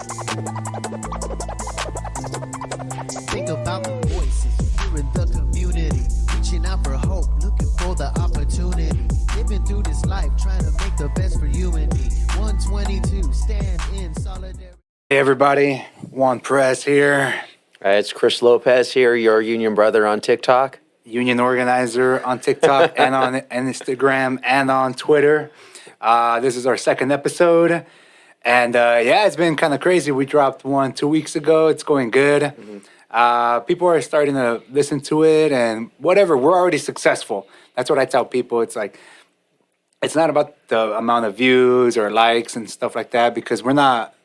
Think about the voices here in the community, reaching out for hope, looking for the opportunity, living through this life, trying to make the best for you and me. 122, stand in solidarity. Hey everybody, Juan Perez here, It's Chris Lopez here, your union brother on TikTok. union organizer on TikTok and on Instagram and on Twitter. This is our second episode. And yeah, it's been kind of crazy. We dropped one 2 weeks ago. It's going good. People are starting to listen to it and whatever. We're already successful. That's what I tell people. It's like, it's not about the amount of views or likes and stuff like that, because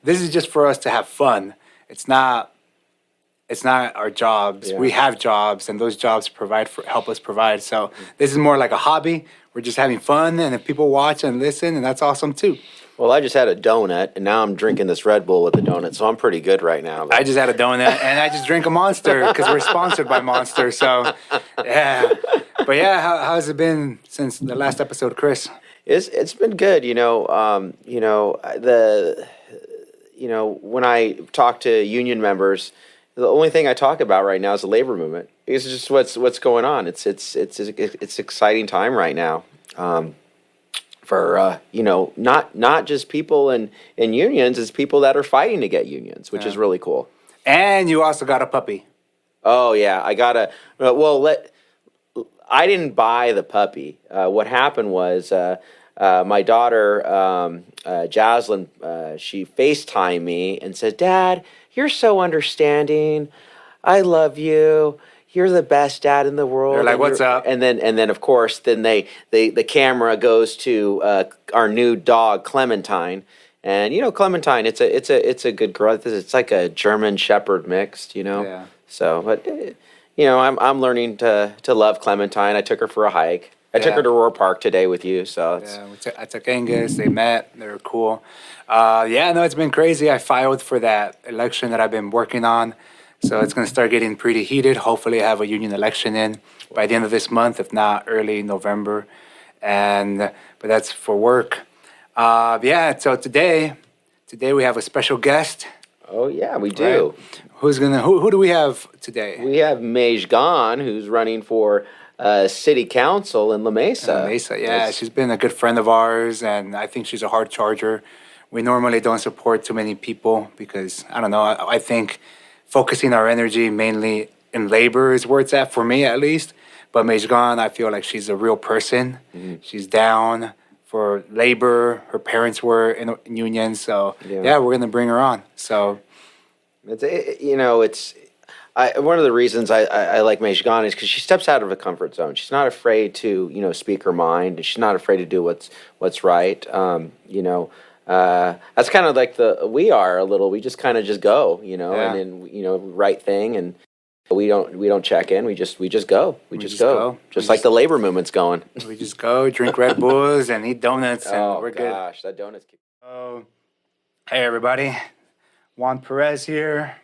this is just for us to have fun. It's not our jobs. Yeah. We have jobs, and those jobs help us provide. So this is more like a hobby. We're just having fun, and if people watch and listen, and that's awesome too. Well, I just had a donut, and now I'm drinking this Red Bull with the donut, so I'm pretty good right now. I just had a donut, and I just drink a Monster because we're sponsored by Monster. So, yeah. But yeah, how's it been since the last episode, Chris? It's been good, when I talk to union members, the only thing I talk about right now is the labor movement. It's just what's going on. It's exciting time right now. For not just people in unions, it's people that are fighting to get unions, which is really cool. And you also got a puppy. Oh yeah, I didn't buy the puppy. What happened was my daughter Jaslyn, she FaceTimed me and said, "Dad, you're so understanding. I love you. You're the best dad in the world." They're like, "What's up?" And then of course, the camera goes to our new dog Clementine, and Clementine, it's a good girl. It's like a German Shepherd mixed, Yeah. So, but I'm learning to love Clementine. I took her for a hike. I took her to Roar Park today with you. So I took Angus. They met. They were cool. It's been crazy. I filed for that election that I've been working on. So it's going to start getting pretty heated. Hopefully I have a union election in by the end of this month, if not early November. But that's for work. So today we have a special guest. Oh yeah, we do. Right? Who do we have today? We have Mej Gan, who's running for City Council in La Mesa. La Mesa, yeah. She's been a good friend of ours, and I think she's a hard charger. We normally don't support too many people because, I don't know, I think focusing our energy mainly in labor is where it's at, for me at least. But Mej Gan, I feel like she's a real person. Mm-hmm. She's down for labor. Her parents were in unions, so yeah, we're going to bring her on. So, one of the reasons I like Mej Gan is because she steps out of her comfort zone. She's not afraid to speak her mind, and she's not afraid to do what's right. That's kind of like we are a little. We just kind of just go, and then right thing, and we don't check in. We just go. We just go. Just like the labor movement's going. We just go, drink Red Bulls, and eat donuts, and we're good. Oh gosh, that donuts. Oh, hey everybody, Juan Perez here.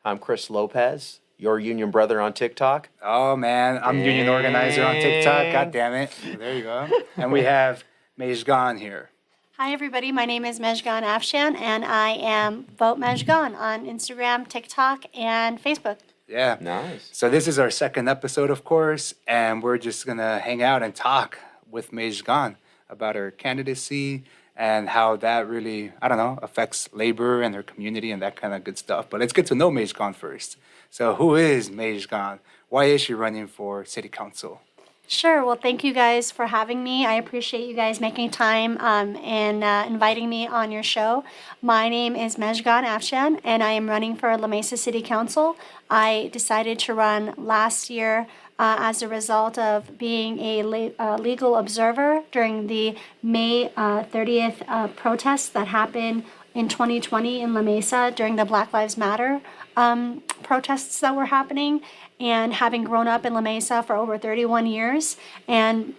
I'm Chris Lopez, your union brother on TikTok. Oh man, I'm union organizer on TikTok. God damn it! There you go. And we have Mej Gan here. Hi everybody, my name is Mej Gan Afshan, and I am Vote Mej Gan on Instagram, TikTok, and Facebook. Yeah. Nice. So this is our second episode, of course, and we're just gonna hang out and talk with Mej Gan about her candidacy and how that really, affects labor and her community and that kind of good stuff. But let's get to know Mej Gan first. So who is Mej Gan? Why is she running for City Council? Sure. Well, thank you guys for having me. I appreciate you guys making time and inviting me on your show. My name is Mej Gan Afshan, and I am running for La Mesa City Council. I decided to run last year as a result of being a legal observer during the May 30th protests that happened in 2020 in La Mesa during the Black Lives Matter protests that were happening. And having grown up in La Mesa for over 31 years and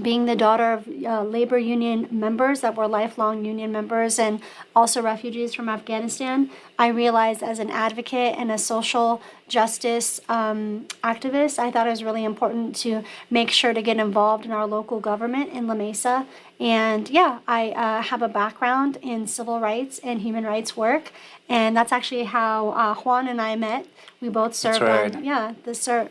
being the daughter of labor union members that were lifelong union members and also refugees from Afghanistan, I realized as an advocate and a social justice activist, I thought it was really important to make sure to get involved in our local government in La Mesa. And yeah, I have a background in civil rights and human rights work, and that's actually how Juan and I met. We both served right.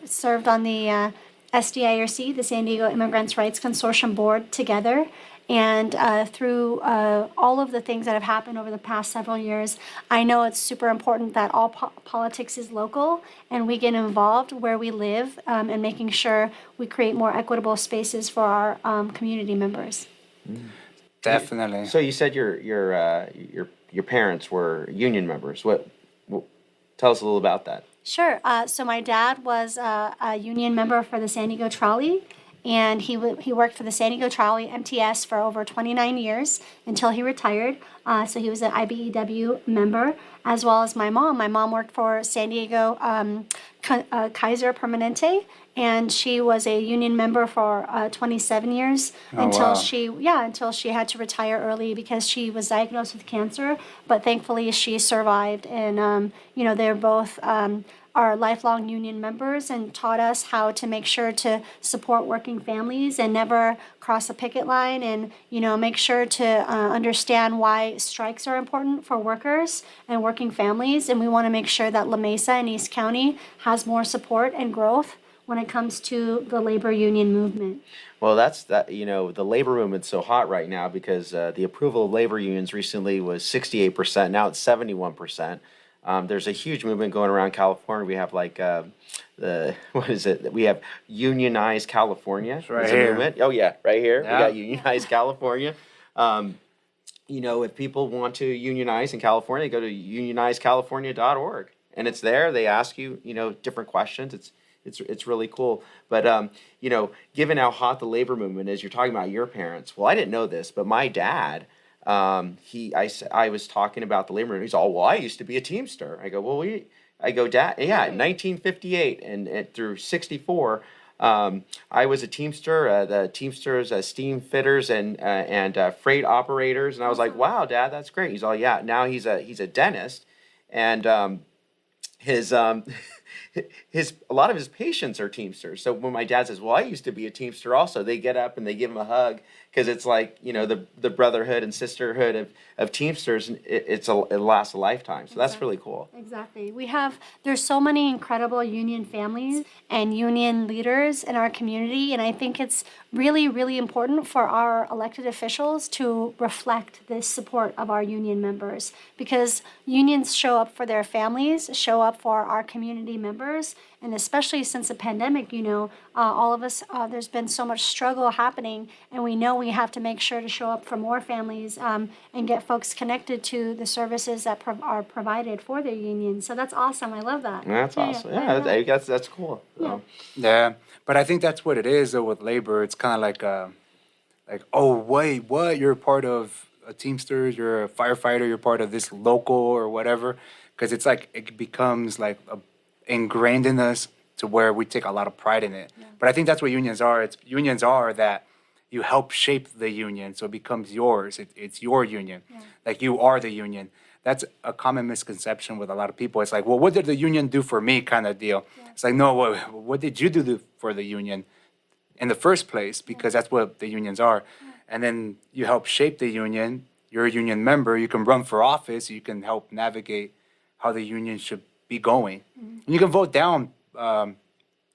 served on the SDIRC, the San Diego Immigrants' Rights Consortium Board, together. And through all of the things that have happened over the past several years, I know it's super important that all politics is local and we get involved where we live and making sure we create more equitable spaces for our community members. Definitely. So you said your parents were union members. What tell us a little about that. Sure. So my dad was a union member for the San Diego Trolley, and he worked for the San Diego Trolley MTS for over 29 years until he retired. So he was an IBEW member, as well as my mom. My mom worked for San Diego Kaiser Permanente, and she was a union member for 27 years until she had to retire early because she was diagnosed with cancer. But thankfully, she survived, and they're both are lifelong union members and taught us how to make sure to support working families and never cross a picket line, and make sure to understand why strikes are important for workers and working families. And we want to make sure that La Mesa and East County has more support and growth when it comes to the labor union movement. Well, the labor movement's so hot right now because the approval of labor unions recently was 68%. Now it's 71%. There's a huge movement going around California. We have what is it? We have Unionized California. It's right It's a here. movement. Oh yeah, right here. Yeah. We got Unionized California. If people want to unionize in California, go to unionizedcalifornia.org, and it's there. They ask you, different questions. It's really cool. But given how hot the labor movement is, you're talking about your parents. Well, I didn't know this, but my dad, I was talking about the labor movement. He's all, well, I used to be a Teamster. I go, Dad, yeah, in 1958 and through 64, I was a Teamster. The Teamsters, steam fitters and freight operators. And I was like, wow, Dad, that's great. He's all, yeah. Now he's a dentist, and his a lot of his patients are Teamsters. So when my dad says, well, I used to be a Teamster also, they get up and they give him a hug because it's like, the brotherhood and sisterhood of Teamsters. And it lasts a lifetime. So that's really cool. Exactly. There's so many incredible union families and union leaders in our community. And I think it's really, really important for our elected officials to reflect this support of our union members, because unions show up for their families, show up for our community members. And especially since the pandemic, all of us, there's been so much struggle happening, and we know we have to make sure to show up for more families and get folks connected to the services that are provided for their union. So that's awesome. I love that. That's awesome. Yeah, that's cool. Yeah. Yeah, but I think that's what it is though with labor. It's kind of like, oh wait, what? You're part of a Teamsters, you're a firefighter, you're part of this local or whatever, because it's like it becomes like ingrained in us to where we take a lot of pride in it. Yeah. But I think that's what unions are. Unions are that you help shape the union, so it becomes yours. It's your union. Yeah. Like you are the union. That's a common misconception with a lot of people. It's like, well, what did the union do for me kind of deal. Yeah. It's like, no, what did you do for the union in the first place? Because that's what the unions are. Yeah. And then you help shape the union. You're a union member. You can run for office. You can help navigate how the union should be going. Mm-hmm. And you can vote down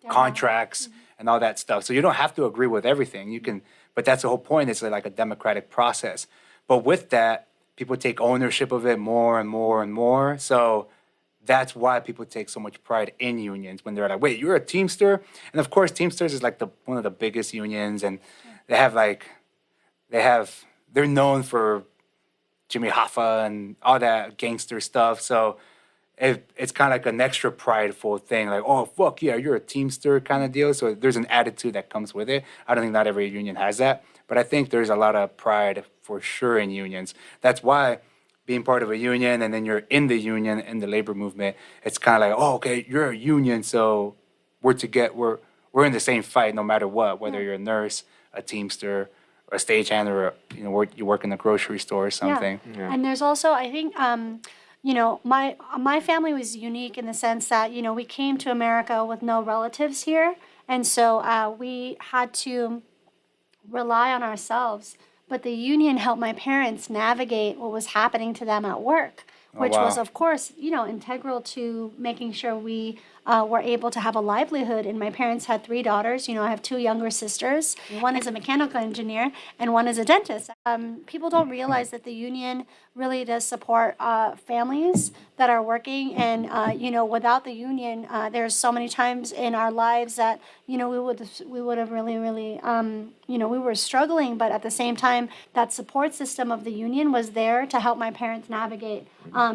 contracts and all that stuff. So you don't have to agree with everything. You can, but that's the whole point. It's like a democratic process. But with that, people take ownership of it more and more and more. So that's why people take so much pride in unions when they're like, wait, you're a Teamster? And of course, Teamsters is like one of the biggest unions, and they're known for Jimmy Hoffa and all that gangster stuff. So it's kind of like an extra prideful thing, like, oh, fuck yeah, you're a Teamster kind of deal. So there's an attitude that comes with it. I don't think not every union has that, but I think there's a lot of pride for sure in unions. That's why being part of a union and then you're in the union, in the labor movement, it's kind of like, oh, okay, you're a union, so we're in the same fight no matter what, whether you're a nurse, a teamster or a stagehand or you work in a grocery store or something. Yeah. And there's also, I think, my family was unique in the sense that we came to America with no relatives here, and so we had to rely on ourselves. But the union helped my parents navigate what was happening to them at work, which was, wow. of course, integral to making sure we were able to have a livelihood. And my parents had three daughters. I have two younger sisters. One is a mechanical engineer and one is a dentist. People don't realize that the union really does support families that are working. And, without the union, there's so many times in our lives that, we would have really, really, we were struggling. But at the same time, that support system of the union was there to help my parents navigate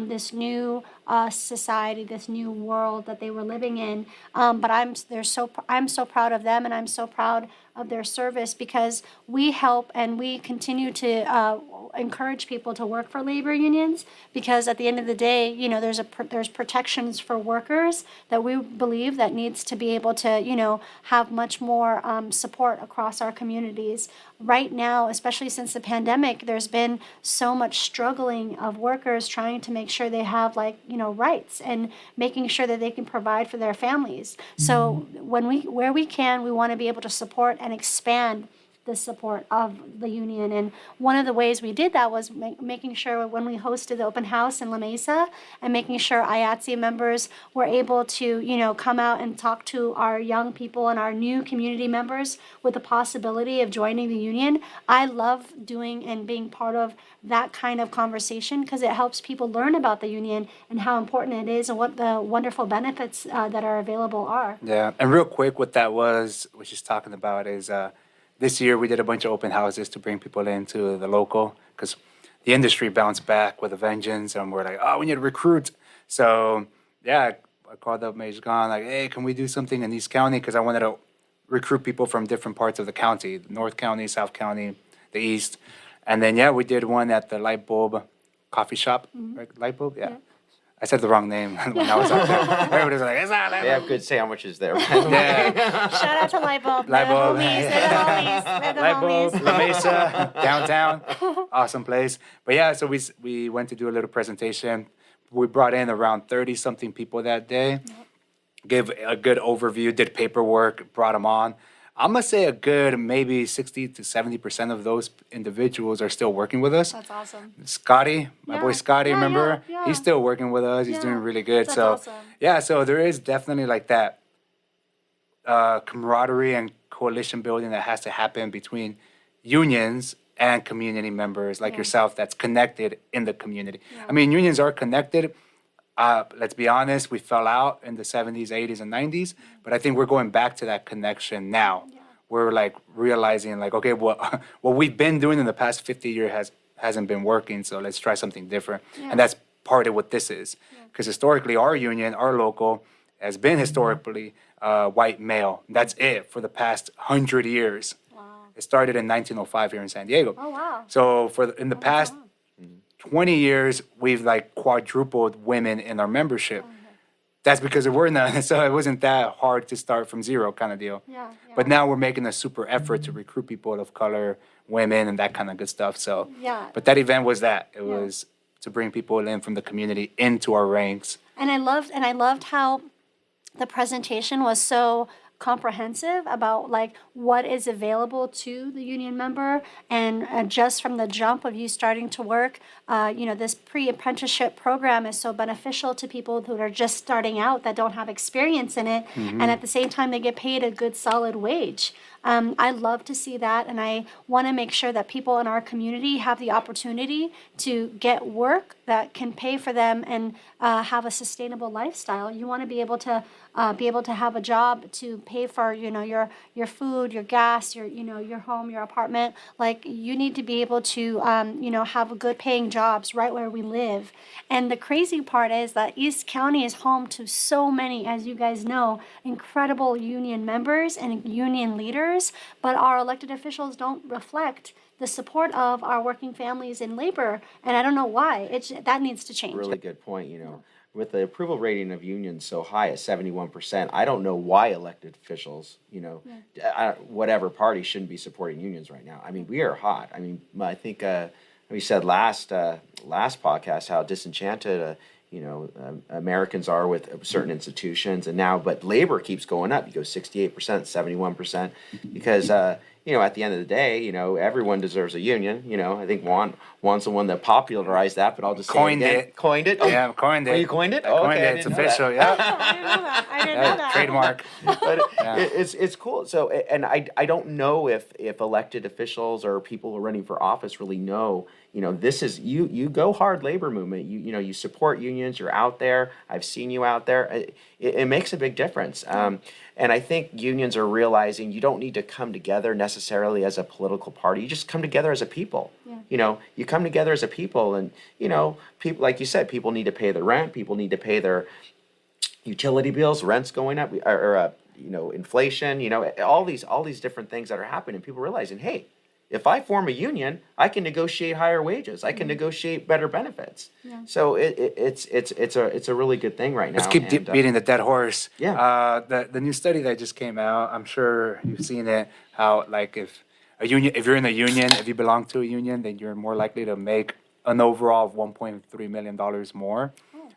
this new society, this new world that they were living in. But I'm so proud of them, and I'm so proud of their service, because we help and we continue to encourage people to work for labor unions, because at the end of the day, there's protections for workers that we believe that needs to be able to have much more support across our communities. Right now, especially since the pandemic, there's been so much struggling of workers trying to make sure they have rights and making sure that they can provide for their families. So where we can, we want to be able to support and expand the support of the union. And one of the ways we did that was making sure when we hosted the open house in La Mesa, and making sure IATSE members were able to, come out and talk to our young people and our new community members with the possibility of joining the union. I love doing and being part of that kind of conversation, because it helps people learn about the union and how important it is and what the wonderful benefits that are available are. Yeah, and real quick, what that was she's talking about is this year we did a bunch of open houses to bring people into the local, because the industry bounced back with a vengeance, and we're like, oh, we need to recruit. So yeah, I called up Mesa Gone, like, hey, can we do something in East County? Because I wanted to recruit people from different parts of the county, North County, South County, the East. And then yeah, we did one at the Light Bulb coffee shop, right? Light Bulb, yeah. I said the wrong name when I was out there. Everybody's like, it's not Light Bulb. They have good sandwiches there. Yeah. Shout out to Light Bulb. Light Bulb. They're the homies. They're the Light homies. Bulb, La Mesa, downtown, awesome place. But yeah, so we went to do a little presentation. We brought in around 30-something people that day, gave a good overview, did paperwork, brought them on. I'm going to say a good maybe 60 to 70% of those individuals are still working with us. That's awesome. Scotty, my boy Yeah. Scotty, Yeah, remember? yeah. He's still working with us. He's Yeah. doing really good. That's So awesome. yeah, so there is definitely like that camaraderie and coalition building that has to happen between unions and community members like yourself that's connected in the community. I mean, unions are connected. Let's be honest, we fell out in the 70s, 80s, and 90s, but I think we're going back to that connection now. We're like realizing like, okay, what we've been doing in the past 50 years hasn't been working, so let's try something different. And that's part of what this is. Because historically, our union, our local, has been historically white male. That's it for the past 100 years. Wow. It started in 1905 here in San Diego. Oh, wow. So in the past 20 years, we've like quadrupled women in our membership. That's because there were none, so it wasn't that hard to start from zero kind of deal. Yeah. But now we're making a super effort to recruit people of color, women, and that kind of good stuff. So, Yeah. but that event was that. It was to bring people in from the community into our ranks. And I loved how the presentation was so comprehensive about like what is available to the union member, and just from the jump of you starting to work, this pre-apprenticeship program is so beneficial to people who are just starting out that don't have experience in it, and at the same time they get paid a good solid wage. I love to see that, and I want to make sure that people in our community have the opportunity to get work that can pay for them and have a sustainable lifestyle. You want to be able to have a job to pay for your food, your gas, your home, your apartment. Like you need to be able to have good paying jobs right where we live. And the crazy part is that East County is home to so many, as you guys know, incredible union members and union leaders, but our elected officials don't reflect the support of our working families in labor, and I don't know why. That needs to change. Really good point. With the approval rating of unions so high at 71%, I don't know why elected officials, whatever party, shouldn't be supporting unions right now. I mean, we are hot. I mean, I think we said last podcast how disenchanted Americans are with certain institutions, and now, but labor keeps going up. You go 68%, 71%, because at the end of the day, everyone deserves a union. I think Juan's the one that popularized that, but I'll just Coined say it again. it. Coined it. Yeah, coined it. Oh, you coined it? I Oh, coined okay, it. It's official. Yeah. I didn't know that. I didn't know that. Trademark. But it's cool. So, and I don't know if elected officials or people who are running for office really know. This is you go hard labor movement. You support unions. You're out there. I've seen you out there. It makes a big difference. And I think unions are realizing you don't need to come together necessarily as a political party. You just come together as a people. Yeah. You come together as a people, and people, like you said, people need to pay their rent. People need to pay their utility bills. Rent's going up, or inflation. All these different things that are happening. People realizing, hey, if I form a union, I can negotiate higher wages. I can negotiate better benefits. Yeah. So it's a really good thing right now. Let's keep beating the dead horse. Yeah. The new study that just came out, I'm sure you've seen it, how like if you're in a union, if you belong to a union, then you're more likely to make an overall of $1.3 million more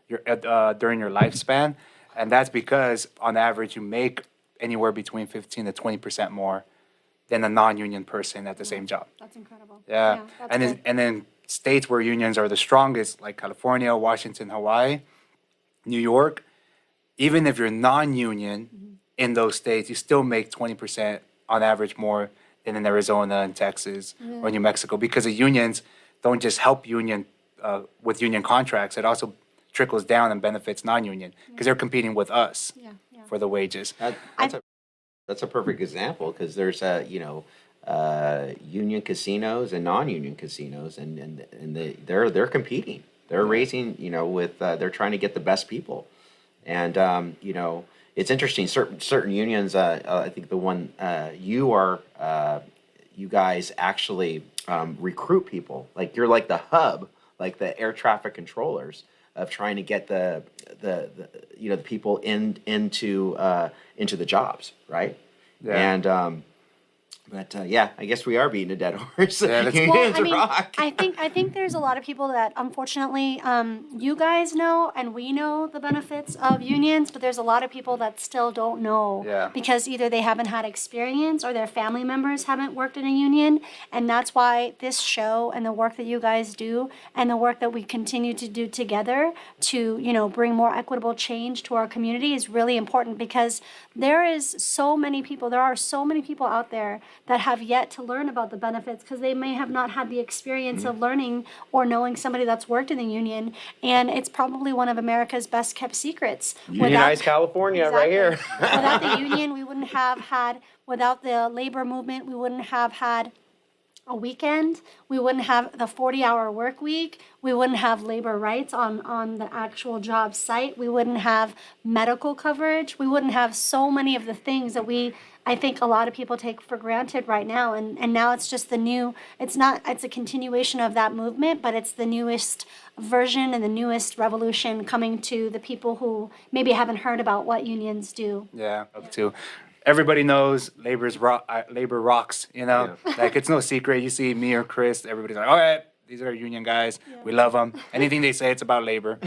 during your lifespan. And that's because on average you make anywhere between 15 to 20% more than a non-union person at the same job. That's incredible. Yeah. That's And good. then states where unions are the strongest, like California, Washington, Hawaii, New York, even if you're non-union in those states, you still make 20% on average more than in Arizona and Texas or New Mexico, because the unions don't just help with union contracts. It also trickles down and benefits non-union because they're competing with us Yeah. for the wages. That's a perfect example, because there's union casinos and non-union casinos, and they're competing. They're raising, they're trying to get the best people, and it's interesting. Certain unions, I think the one you guys actually recruit people. Like you're like the hub, like the air traffic controllers of trying to get the people into the jobs, right? Yeah. And I guess we are beating a dead horse. Yeah, let's- Unions Well, rock. I think there's a lot of people that unfortunately you guys know and we know the benefits of unions, but there's a lot of people that still don't know Yeah. because either they haven't had experience or their family members haven't worked in a union, and that's why this show and the work that you guys do and the work that we continue to do together to bring more equitable change to our community is really important, because there are so many people out there that have yet to learn about the benefits because they may have not had the experience of learning or knowing somebody that's worked in the union, and it's probably one of America's best kept secrets. Unionized California, right here. Without the union, without the labor movement, we wouldn't have had a weekend. We wouldn't have the 40-hour work week. We wouldn't have labor rights on the actual job site. We wouldn't have medical coverage. We wouldn't have so many of the things that I think a lot of people take for granted right now. And now it's just it's a continuation of that movement, but it's the newest version and the newest revolution coming to the people who maybe haven't heard about what unions do. Yeah, up to. Everybody knows labor rocks, Like it's no secret. You see me or Chris, everybody's like, all right, these are union guys. Yeah. We love them. Anything they say, it's about labor.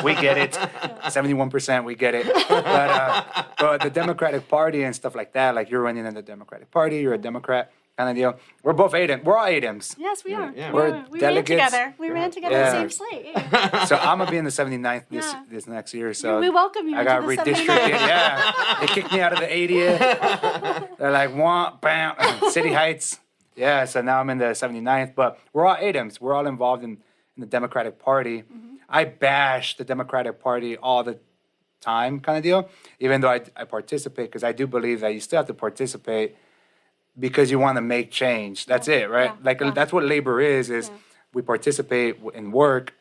We get it. 71%, we get it. But the Democratic Party and stuff like that, like you're running in the Democratic Party, you're a Democrat kind of deal. We're both ADEM. We're all ADEMs. Yes, we are. Yeah. We're We delegates. ran together. We ran together Yeah. the same slate. Yeah. So I'm gonna be in the 79th Yeah. this next year. So We welcome you I got into the redistricted. 79th. Yeah, they kicked me out of the 80th. They're like, bam, City Heights. Yeah, so now I'm in the 79th. But we're all ADEMs. We're all involved in the Democratic Party. Mm-hmm. I bash the Democratic Party all the time, kind of deal. Even though I participate, because I do believe that you still have to participate because you want to make change. That's it, right? Yeah. That's what labor is Yeah. we participate in work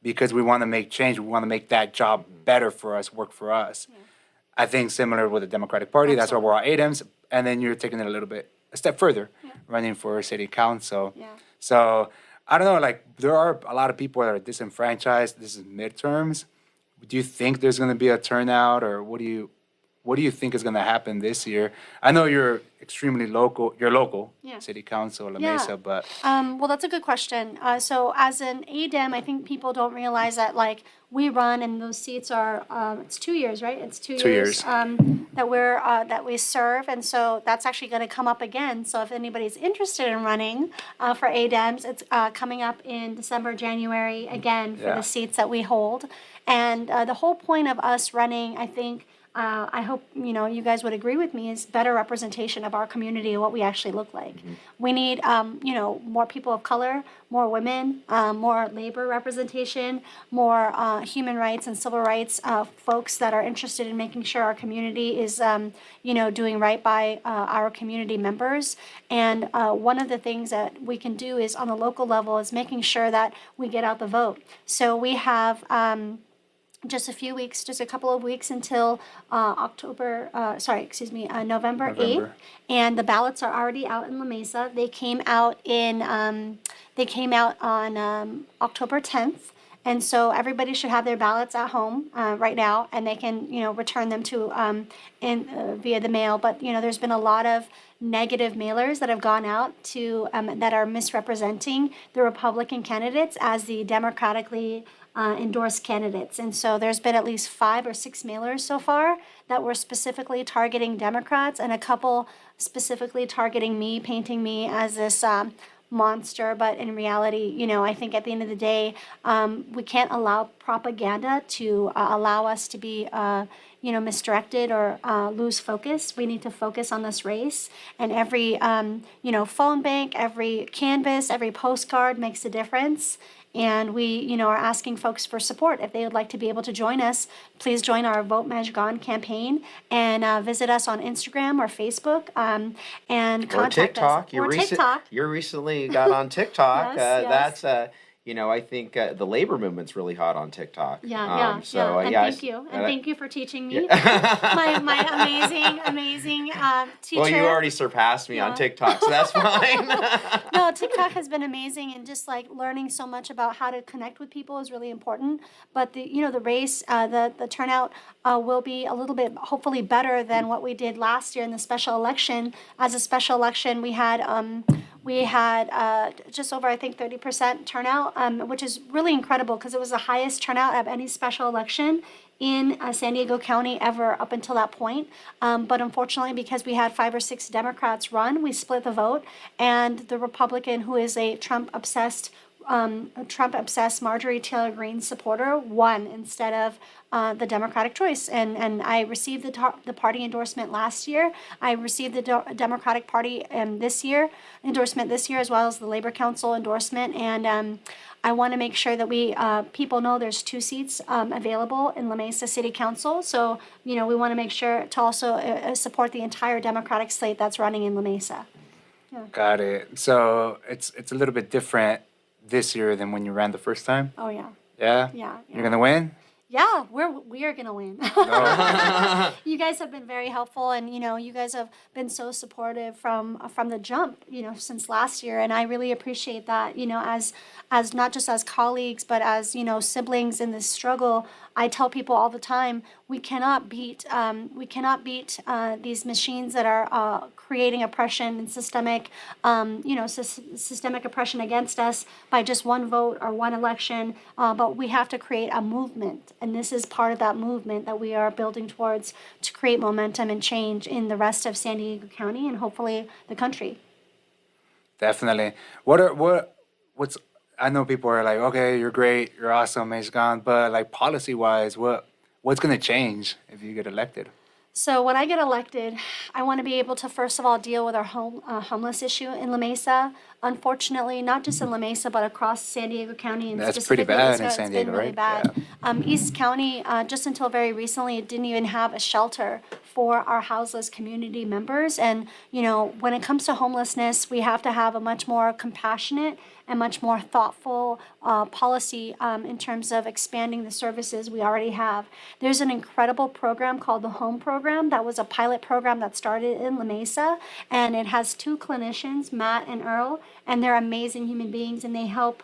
because we want to make change. We want to make that job better for us, work for us. I think similar with the Democratic Party, that's why we're all ADEMs, and then you're taking it a little bit a step further, running for city council. Yeah. So I don't know, like there are a lot of people that are disenfranchised. This is midterms. Do you think there's going to be a turnout, or what do you think is going to happen this year? I know you're extremely local. You're local, Yeah. city council, La Yeah. Mesa, but Well, that's a good question. So as an ADEM, I think people don't realize that like we run and those seats are, it's 2 years, right? It's 2 years. 2 years. That we serve, and so that's actually going to come up again. So if anybody's interested in running for ADEMs, it's coming up in December, January again for Yeah. the seats that we hold. And the whole point of us running, I think, I hope you guys would agree with me, is better representation of our community and what we actually look like. We need more people of color, more women, more labor representation, more human rights and civil rights folks that are interested in making sure our community is doing right by our community members. And one of the things that we can do is on the local level is making sure that we get out the vote. So we have just a couple of weeks until November 8th. And the ballots are already out in La Mesa. They came out on October 10th. And so everybody should have their ballots at home right now, and they can, return them to via the mail. But there's been a lot of negative mailers that have gone out to that are misrepresenting the Republican candidates as the democratically endorsed candidates. And so there's been at least 5 or 6 mailers so far that were specifically targeting Democrats, and a couple specifically targeting me, painting me as this monster. But in reality, I think at the end of the day, we can't allow propaganda to allow us to be misdirected or lose focus. We need to focus on this race, and every phone bank, every canvas, every postcard makes a difference. And we, are asking folks for support. If they would like to be able to join us, please join our Vote Majgan campaign and visit us on Instagram or Facebook and Or contact TikTok. us. Or TikTok. You recently got on TikTok. Yes. That's I think the labor movement's really hot on TikTok. Yeah. And thank you. And thank you for teaching me. my amazing teacher. Well, you already surpassed me on TikTok, so that's fine. No, TikTok has been amazing, and just like learning so much about how to connect with people is really important. But the race, the turnout will be a little bit hopefully better than what we did last year in the special election. As a special election, we had just over, I think, 30% turnout, which is really incredible because it was the highest turnout of any special election in San Diego County ever up until that point. But unfortunately, because we had 5 or 6 Democrats run, we split the vote, and the Republican, who is a Trump-obsessed Marjorie Taylor Greene supporter, won instead of the Democratic choice. And I received the party endorsement last year. I received the Democratic Party endorsement this year, as well as the Labor Council endorsement. And I want to make sure that people know there's 2 seats available in La Mesa City Council. So, we want to make sure to also support the entire Democratic slate that's running in La Mesa. Yeah. Got it. So it's a little bit different this year than when you ran the first time. Oh, yeah. Yeah? Yeah. You're going to win? Yeah, we are gonna win. You guys have been very helpful, and you guys have been so supportive from the jump, since last year, and I really appreciate that. As not just as colleagues, but as siblings in this struggle. I tell people all the time, we cannot beat these machines that are creating oppression and systemic oppression against us by just one vote or one election. But we have to create a movement, and this is part of that movement that we are building towards to create momentum and change in the rest of San Diego County and hopefully the country. Definitely. What's I know people are like, okay, you're great, you're awesome, Mesa, but like policy-wise, what's going to change if you get elected? So when I get elected, I want to be able to, first of all, deal with our homeless issue in La Mesa. Unfortunately, not just in La Mesa, but across San Diego County. And that's pretty bad in San Diego, really right? Bad. Yeah. East County, just until very recently, didn't even have a shelter for our houseless community members. And, when it comes to homelessness, we have to have a much more compassionate and much more thoughtful policy in terms of expanding the services we already have. There's an incredible program called the Home Program that was a pilot program that started in La Mesa, and it has two clinicians, Matt and Earl, and they're amazing human beings, and they help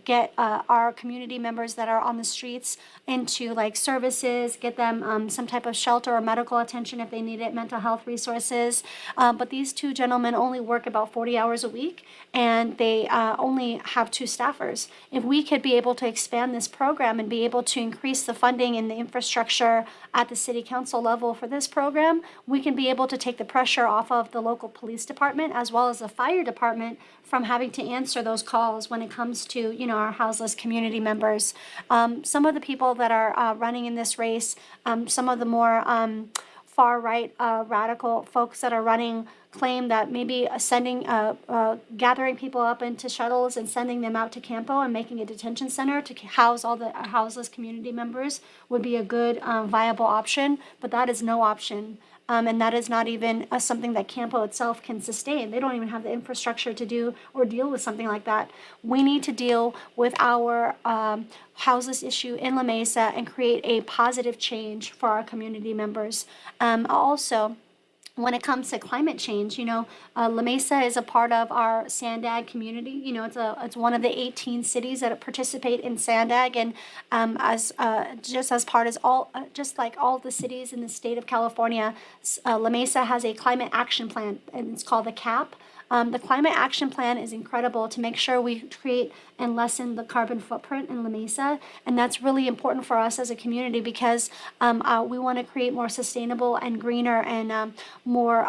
get our community members that are on the streets into like services, get them some type of shelter or medical attention if they need it, mental health resources. But these two gentlemen only work about 40 hours a week, and they only have two staffers. If we could be able to expand this program and be able to increase the funding and the infrastructure at the city council level for this program, we can be able to take the pressure off of the local police department as well as the fire department from having to answer those calls when it comes to, you know, our houseless community members. Some of the people that are running in this race, some of the more far right radical folks that are running claim that maybe gathering people up into shuttles and sending them out to Campo and making a detention center to house all the houseless community members would be a good viable option, but that is no option. And that is not even something that Campo itself can sustain. They don't even have the infrastructure to do or deal with something like that. We need to deal with our houseless issue in La Mesa and create a positive change for our community members. Also, when it comes to climate change, you know, La Mesa is a part of our Sandag community. You know, it's one of the 18 cities that participate in Sandag, and just like all the cities in the state of California, La Mesa has a climate action plan, and it's called the CAP. The climate action plan is incredible to make sure we create and lessen the carbon footprint in La Mesa. And that's really important for us as a community because we want to create more sustainable and greener and more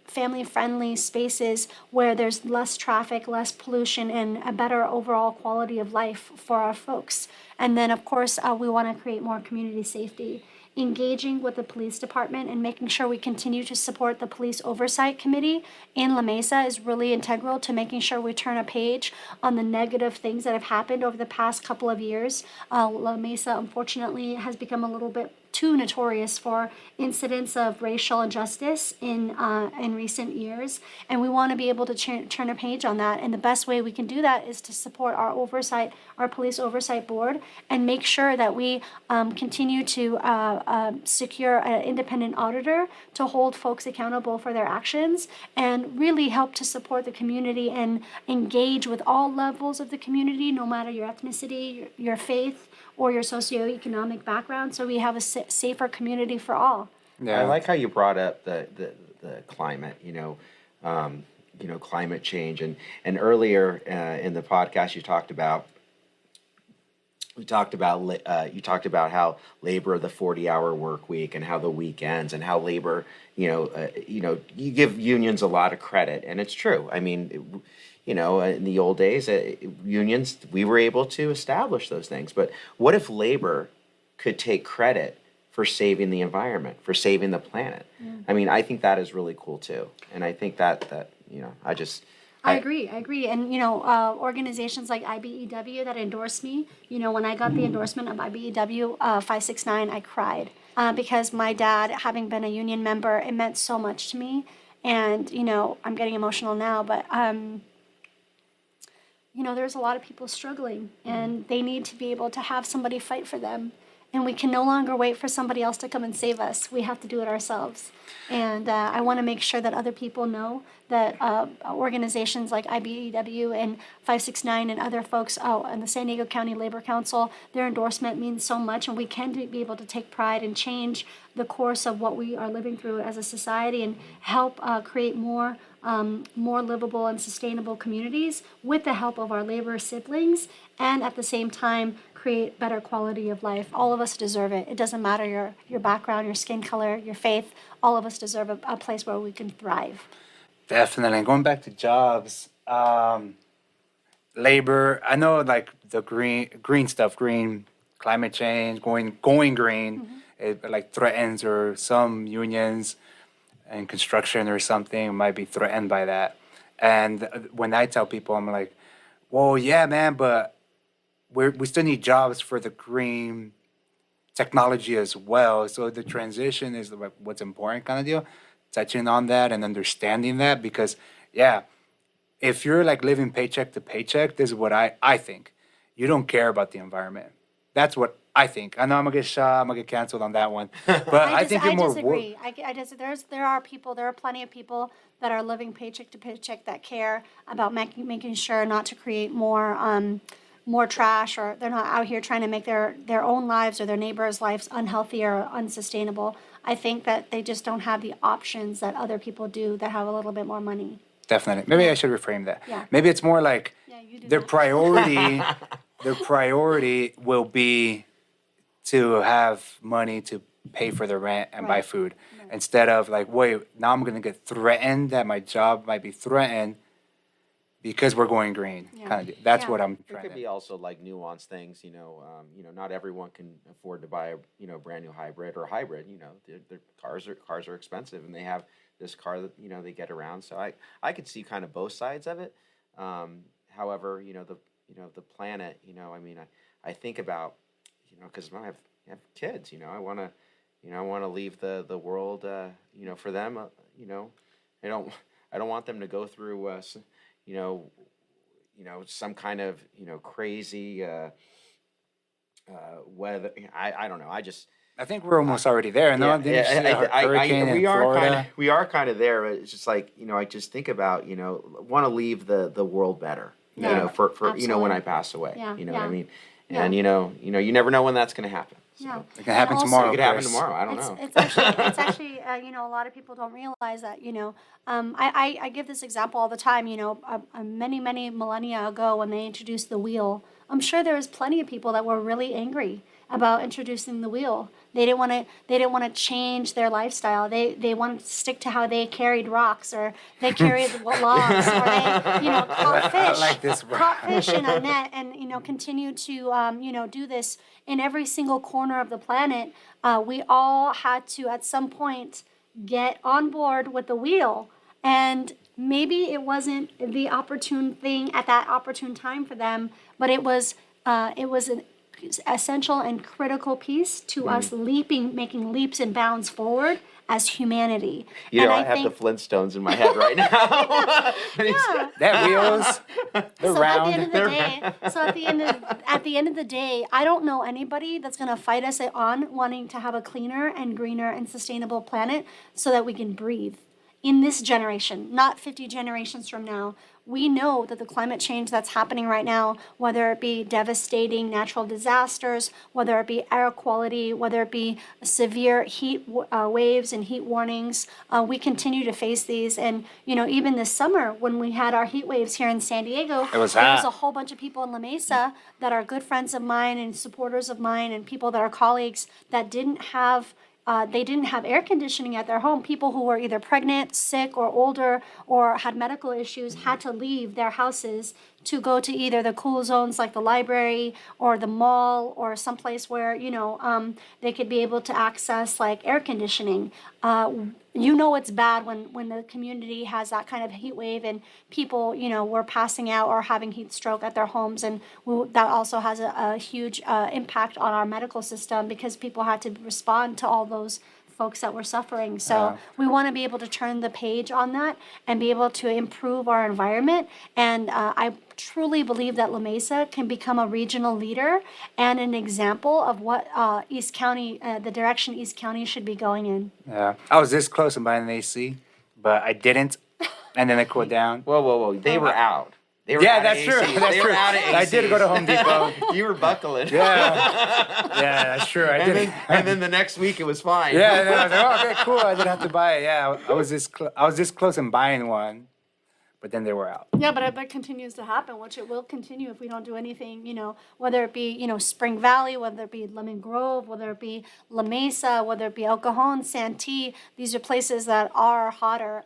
family-friendly spaces where there's less traffic, less pollution, and a better overall quality of life for our folks. And then, of course, we want to create more community safety. Engaging with the police department and making sure we continue to support the police oversight committee in La Mesa is really integral to making sure we turn a page on the negative things that have happened over the past couple of years. La Mesa, unfortunately, has become a little bit too notorious for incidents of racial injustice in recent years, and we want to be able to turn a page on that. And the best way we can do that is to support our police oversight board, and make sure that we continue to secure an independent auditor to hold folks accountable for their actions, and really help to support the community and engage with all levels of the community, no matter your ethnicity, your faith, or your socioeconomic background, so we have a safer community for all. Yeah. I like how you brought up the climate, climate change, and earlier in the podcast you talked about how labor, the 40-hour work week, and how the weekends, and how labor, you give unions a lot of credit, and it's true. I mean, in the old days, unions, we were able to establish those things. But what if labor could take credit for saving the environment, for saving the planet? I mean, I think that is really cool too. And I think that I agree. And, organizations like IBEW that endorse me, when I got the endorsement of IBEW 569, I cried because my dad, having been a union member, it meant so much to me. And, I'm getting emotional now, but, there's a lot of people struggling, and they need to be able to have somebody fight for them. And we can no longer wait for somebody else to come and save us. We have to do it ourselves. And I want to make sure that other people know that organizations like IBEW and 569 and other folks, and the San Diego County Labor Council, their endorsement means so much, and we can be able to take pride and change the course of what we are living through as a society, and help create more livable and sustainable communities with the help of our labor siblings, and at the same time create better quality of life. All of us deserve it. It doesn't matter your background, your skin color, your faith. All of us deserve a place where we can thrive. Definitely. And going back to jobs, labor, I know like the green stuff, green climate change, going green, it like threatens, or some unions in construction or something might be threatened by that. And when I tell people, I'm like, well, yeah, man, but we still need jobs for the green technology as well. So the transition is what's important, kind of deal. Touching on that and understanding that, because if you're like living paycheck to paycheck, this is what I think. You don't care about the environment. That's what I think. I know I'm gonna get shot. I'm gonna get canceled on that one. But I think you're I more. disagree. There are people. There are plenty of people that are living paycheck to paycheck that care about making sure not to create more trash, or they're not out here trying to make their own lives or their neighbors' lives unhealthy or unsustainable. I think that they just don't have the options that other people do that have a little bit more money. Definitely. Maybe I should reframe that. Yeah. Maybe it's more like Yeah, you do their that. priority will be to have money to pay for the rent and buy Right. food instead of like, wait, now I'm going to get threatened that my job might be threatened because we're going green. Yeah. Kind of. That's Yeah. what I'm There trying could be to. also like nuanced things, not everyone can afford to buy a, brand new hybrid or hybrid, their cars are expensive and they have this car that, they get around. So I could see kind of both sides of it. However, the planet, I think about, because when I have kids, I want to leave the world, for them, I don't want them to go through, you know, some kind of, crazy weather. I don't know. I think we're almost already there. No, didn't you see the hurricane in Florida? We are kind of there. It's just like, I just think about, want to leave the world better, Yeah, for when absolutely. I pass away, Yeah, you know what I yeah. mean? Yeah. And, you never know when that's going to happen. So Yeah. It can happen And also- tomorrow. it could happen Chris. tomorrow. I don't know. It's actually, a lot of people don't realize that, I give this example all the time, many, many millennia ago when they introduced the wheel, I'm sure there was plenty of people that were really angry about introducing the wheel. They didn't want to change their lifestyle. They wanted to stick to how they carried rocks or they carried logs or they, caught fish. like this one. Caught fish in a net and, continue to, do this in every single corner of the planet. We all had to, at some point, get on board with the wheel. And maybe it wasn't the opportune thing at that opportune time for them, but it was an essential and critical piece to us making leaps and bounds forward as humanity. And I have the Flintstones in my head right now. yeah. That wheels, they're So round. at the end of the day, I don't know anybody that's going to fight us on wanting to have a cleaner and greener and sustainable planet so that we can breathe in this generation, not 50 generations from now. We know that the climate change that's happening right now, whether it be devastating natural disasters, whether it be air quality, whether it be severe heat waves and heat warnings, we continue to face these. And, even this summer when we had our heat waves here in San Diego, It was there was hot. a whole bunch of people in La Mesa that are good friends of mine and supporters of mine and people that are colleagues that didn't have air conditioning at their home. People who were either pregnant, sick, or older, or had medical issues had to leave their houses to go to either the cool zones like the library or the mall or someplace where, they could be able to access like air conditioning. It's bad when the community has that kind of heat wave and people, were passing out or having heat stroke at their homes. And that also has a huge impact on our medical system because people had to respond to all those folks that were suffering. So we want to be able to turn the page on that and be able to improve our environment. And I truly believe that La Mesa can become a regional leader and an example of what East County, the direction East County should be going in. Yeah, I was this close to buying an AC, but I didn't, and then I cooled down. Whoa. They were out. They were Yeah, out of that's AC. true. That's They true. were out of I did go to Home Depot. You were buckling. Yeah, that's true. I did. And then the next week it was fine. Yeah, and then I was like, oh, okay, cool. I didn't have to buy it. Yeah, I was this close in buying one, but then they were out. Yeah, but that continues to happen, which it will continue if we don't do anything, whether it be, Spring Valley, whether it be Lemon Grove, whether it be La Mesa, whether it be El Cajon, Santee. These are places that are hotter,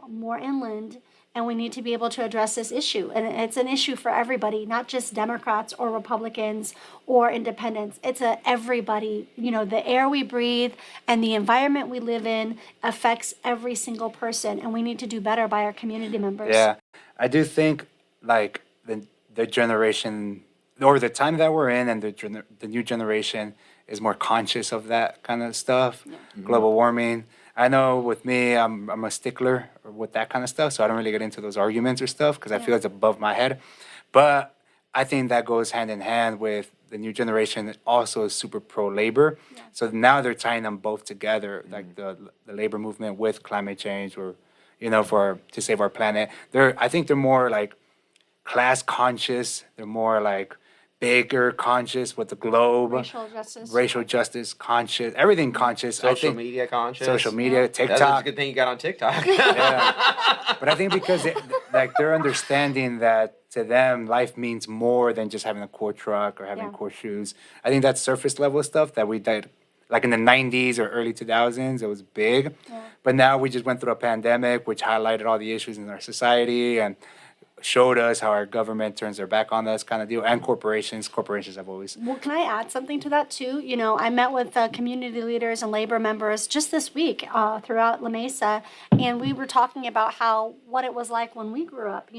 more inland. And we need to be able to address this issue. And it's an issue for everybody, not just Democrats or Republicans or independents. It's everybody. The air we breathe and the environment we live in affects every single person. And we need to do better by our community members. Yeah, I do think like the generation or the time that we're in and the new generation is more conscious of that kind of stuff, global warming. I know with me, I'm a stickler with that kind of stuff, so I don't really get into those arguments or stuff because I feel it's above my head. But I think that goes hand in hand with the new generation that also is super pro labor. So now they're tying them both together, like the labor movement with climate change, or for to save our planet. I think they're more like class conscious. They're more like bigger conscious with the globe, racial justice conscious, everything conscious. I Social think media conscious. social media, That's a TikTok. good thing you got on TikTok. Yeah. But I think because they're understanding that to them life means more than just having a cool truck or having cool shoes. I think that's surface level stuff that we did like in the 90s or early 2000s. It was big. But now we just went through a pandemic which highlighted all the issues in our society and showed us how our government turns their back on us kind of deal, and corporations have always. Well, can I add something to that too? I met with community leaders and labor members just this week throughout La Mesa, and we were talking about what it was like when we grew up,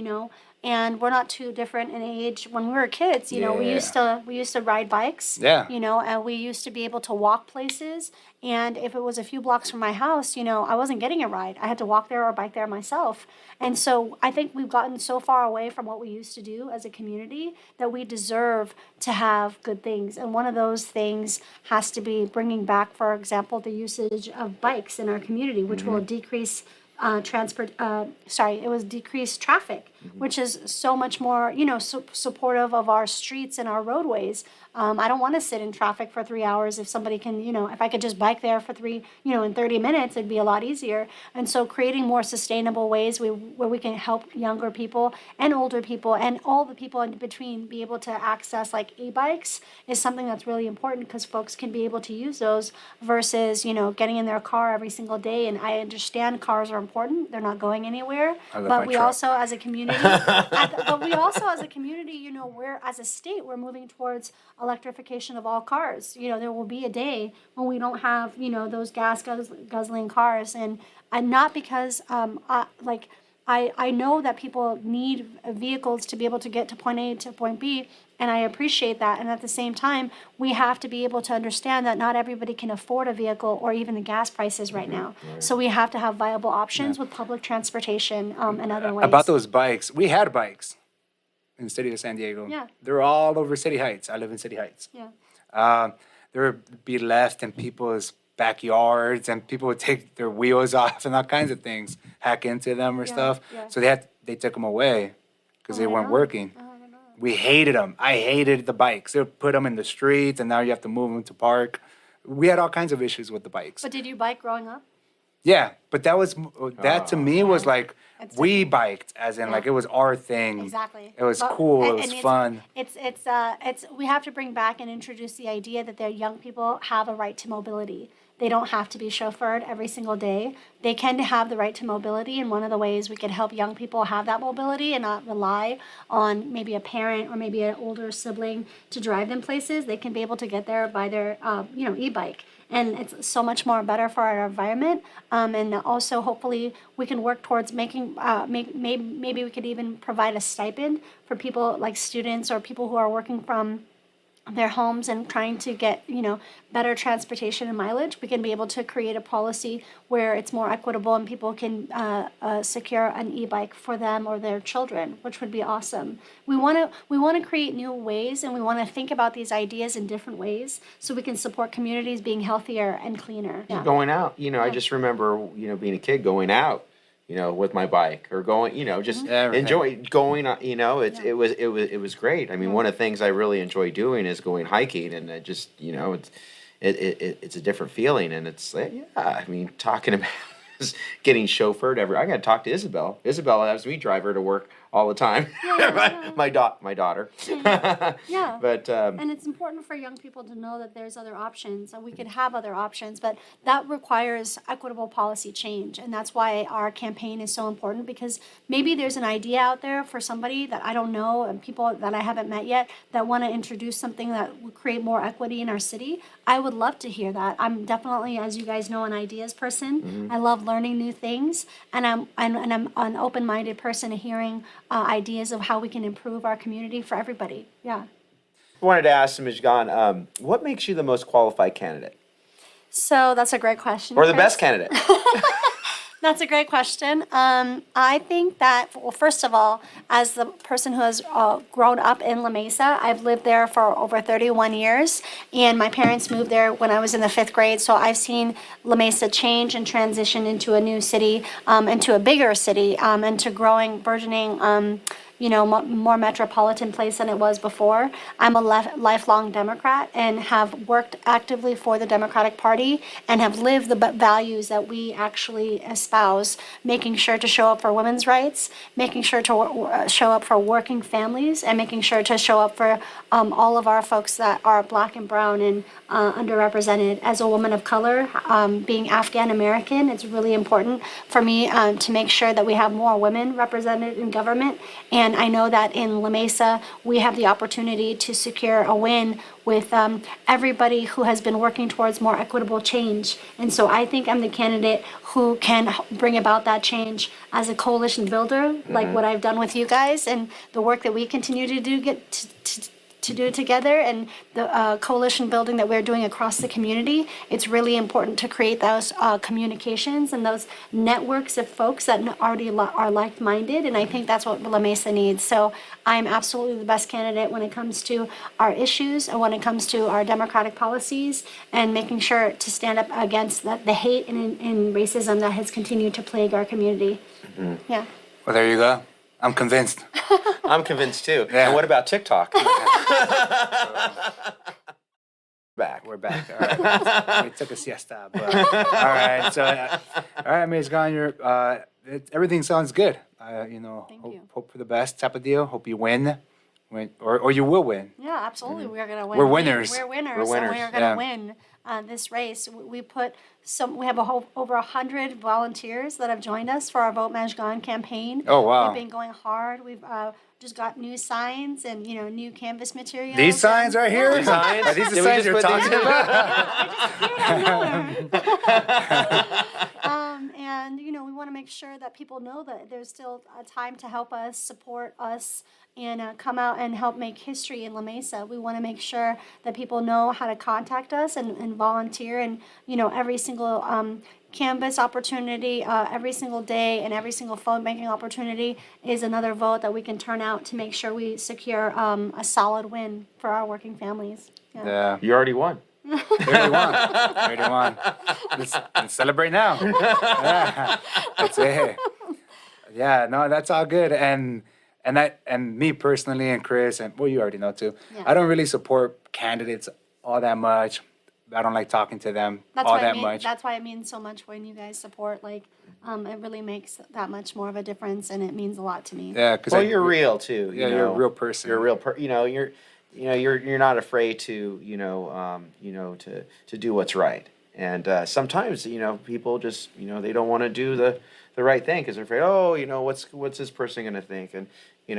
and we're not too different in age. When we were kids, we used to ride bikes, and we used to be able to walk places. And if it was a few blocks from my house, I wasn't getting a ride. I had to walk there or bike there myself. And so I think we've gotten so far away from what we used to do as a community that we deserve to have good things. And one of those things has to be bringing back, for example, the usage of bikes in our community, which will decrease decrease traffic, which is so much more, supportive of our streets and our roadways. I don't want to sit in traffic for 3 hours if somebody can, if I could just bike there for in 30 minutes, it'd be a lot easier. And so creating more sustainable ways where we can help younger people and older people and all the people in between be able to access like e-bikes is something that's really important because folks can be able to use those versus, getting in their car every single day. And I understand cars are important. They're not going anywhere. But we also as a community, we're as a state, we're moving towards electrification of all cars. There will be a day when we don't have, those guzzling cars, and not because I know that people need vehicles to be able to get to point A to point B, and I appreciate that. And at the same time, we have to be able to understand that not everybody can afford a vehicle or even the gas prices right now. So we have to have viable options with public transportation and other ways. About those bikes, we had bikes in the city of San Diego. Yeah. They're all over City Heights. I live in City Heights. Yeah. They would be left in people's backyards, and people would take their wheels off and all kinds of things, hack into them or stuff. Yeah. So they took them away because they weren't working. I know. We hated them. I hated the bikes. They would put them in the streets, and now you have to move them to park. We had all kinds of issues with the bikes. But did you bike growing up? Yeah, but that to me was like It's we biked, as in like it was our thing. Exactly. It was cool. It was fun. It's we have to bring back and introduce the idea that their young people have a right to mobility. They don't have to be chauffeured every single day. They can have the right to mobility, and one of the ways we could help young people have that mobility and not rely on maybe a parent or maybe an older sibling to drive them places, they can be able to get there by their e-bike. And it's so much more better for our environment. And also, hopefully, we can work towards making, maybe we could even provide a stipend for people like students or people who are working from their homes and trying to get, better transportation and mileage. We can be able to create a policy where it's more equitable and people can secure an e-bike for them or their children, which would be awesome. We want to create new ways, and we want to think about these ideas in different ways so we can support communities being healthier and cleaner. Yeah. Going out, I just remember, being a kid going out, with my bike or going, just enjoy going. It was great. I mean, one of the things I really enjoy doing is going hiking, and just it's a different feeling, and it's talking about getting chauffeured I got to talk to Isabel. Isabel has me drive her to work all the time. My daughter. Yeah. But and it's important for young people to know that there's other options, and we could have other options, but that requires equitable policy change. And that's why our campaign is so important, because maybe there's an idea out there for somebody that I don't know and people that I haven't met yet that want to introduce something that will create more equity in our city. I would love to hear that. I'm definitely, as you guys know, an ideas person. I love learning new things, and I'm an open-minded person to hearing ideas of how we can improve our community for everybody. Yeah. I wanted to ask Mijgan, what makes you the most qualified candidate? So that's a great question. Or the Chris. best candidate? That's a great question. I think that, well, first of all, as the person who has grown up in La Mesa, I've lived there for over 31 years, and my parents moved there when I was in the 5th grade. So I've seen La Mesa change and transition into a new city, into a bigger city, into growing, burgeoning, more metropolitan place than it was before. I'm a lifelong Democrat and have worked actively for the Democratic Party and have lived the values that we actually espouse, making sure to show up for women's rights, making sure to show up for working families, and making sure to show up for all of our folks that are Black and brown and underrepresented. As a woman of color, being Afghan American, it's really important for me to make sure that we have more women represented in government. And I know that in La Mesa, we have the opportunity to secure a win with everybody who has been working towards more equitable change. And so I think I'm the candidate who can bring about that change as a coalition builder, like what I've done with you guys and the work that we continue to do, to do together, and the coalition building that we're doing across the community. It's really important to create those communications and those networks of folks that already are like-minded, and I think that's what La Mesa needs. So I'm absolutely the best candidate when it comes to our issues and when it comes to our democratic policies and making sure to stand up against the hate and racism that has continued to plague our community. Yeah. Well, there you go. I'm convinced. I'm convinced too. Yeah. And what about TikTok? Back. We're back. All right. We took a siesta. But, all right. So, all right, Ms. Gone, everything sounds good. Thank you. Hope for the best type of deal. Hope you win, or you will win. Yeah, absolutely. We're gonna win. We're winners. We're winners. We're winners. And we're gonna win this race. We have over 100 volunteers that have joined us for our Vote Majgan campaign. Oh, wow. We've been going hard. We've just got new signs and new canvas materials. These signs right here? These signs? Are these the Did we signs just you're put talking these- about? And we want to make sure that people know that there's still a time to help us, support us, and come out and help make history in La Mesa. We want to make sure that people know how to contact us and volunteer, and every single canvas opportunity, every single day, and every single phone banking opportunity is another vote that we can turn out to make sure we secure a solid win for our working families. Yeah. You already won. 31. 31. Let's celebrate now. Yeah. That's it. Yeah, no, that's all good. And me personally, and Chris, and well, you already know too. Yeah. I don't really support candidates all that much. I don't like talking to them all that much. That's why it means so much when you guys support. It really makes that much more of a difference, and it means a lot to me. Yeah, because Well, you're real too. Yeah, you're a real person. You're a real you're not afraid to to do what's right. And sometimes people just they don't want to do the right thing because they're afraid. Oh, what's this person going to think? And we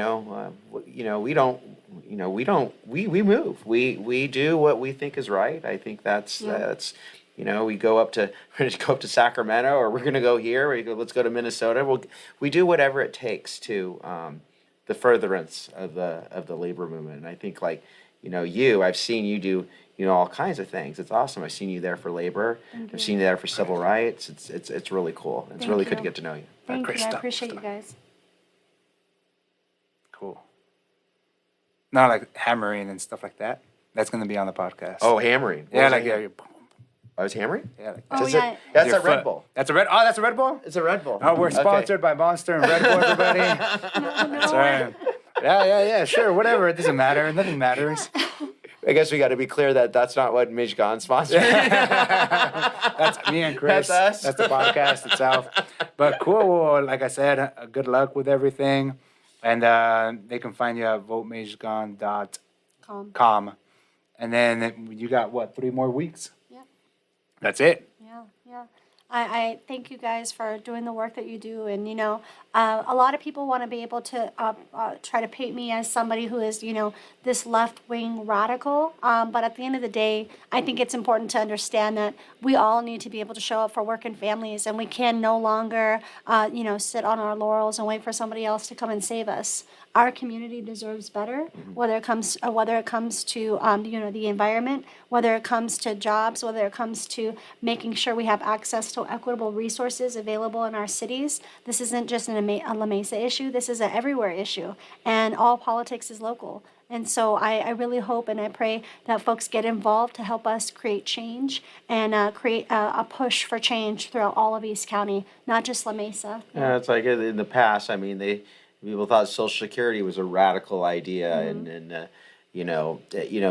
move. We do what we think is right. I think that's we go up to we're going to go up to Sacramento, or we're going to go here. Let's go to Minnesota. We do whatever it takes to the furtherance of the labor movement. And I think I've seen you do all kinds of things. It's awesome. I've seen you there for labor. I've seen you there for civil rights. It's really cool. It's really good to get to know you. Thank Great you. I stuff. appreciate you guys. Cool. Not like hammering and stuff like that. That's going to be on the podcast. Oh, hammering. yeah, What like was yeah, I- I was hammering. yeah. Like, Oh, Is yeah. it, that's your a Red foot. Bull. That's a Red. Oh, that's a Red Bull. It's a Red Bull. Oh, we're Okay. sponsored by Monster and Red Bull, everybody. That's right. Yeah, sure, whatever. It doesn't matter. Nothing matters. I guess we got to be clear that that's not what Mijgan sponsored. That's me and Chris. That's us. That's the podcast itself. But cool. Well, like I said, good luck with everything. And they can find you at votemajgan.com. Calm. And then you got, 3 more weeks? Yeah. That's it. Yeah. I thank you guys for doing the work that you do. And, a lot of people want to be able to try to paint me as somebody who is, this left wing radical. But at the end of the day, I think it's important to understand that we all need to be able to show up for working families, and we can no longer, sit on our laurels and wait for somebody else to come and save us. Our community deserves better, whether it comes to the environment, whether it comes to jobs, whether it comes to making sure we have access to equitable resources available in our cities. This isn't just a La Mesa issue. This is an everywhere issue, and all politics is local. And so I really hope and I pray that folks get involved to help us create change and create a push for change throughout all of East County, not just La Mesa. Yeah, it's like in the past. I mean, people thought Social Security was a radical idea, and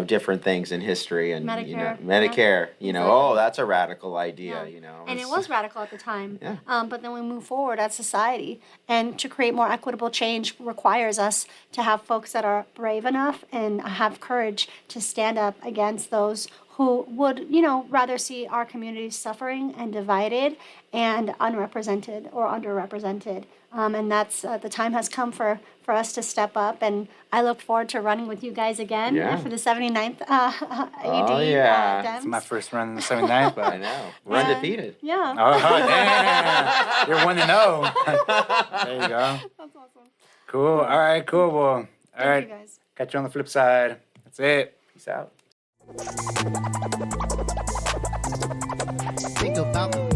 different things in history, and Medicare. Oh, that's a radical idea. And it was radical at the time. Yeah. But then we move forward as society, and to create more equitable change requires us to have folks that are brave enough and have courage to stand up against those who would, rather see our communities suffering and divided and unrepresented or underrepresented. And that's the time has come for us to step up. And I look forward to running with you guys again for the 79th AD. Oh, yeah. Dems. It's my first run in the 79th, but I know. We're undefeated. Yeah. Oh, damn. You're 1-0. There you go. That's awesome. Cool. All right, cool. Well, all Thank right. you guys. Catch you on the flip side. That's it. Peace out. Think about the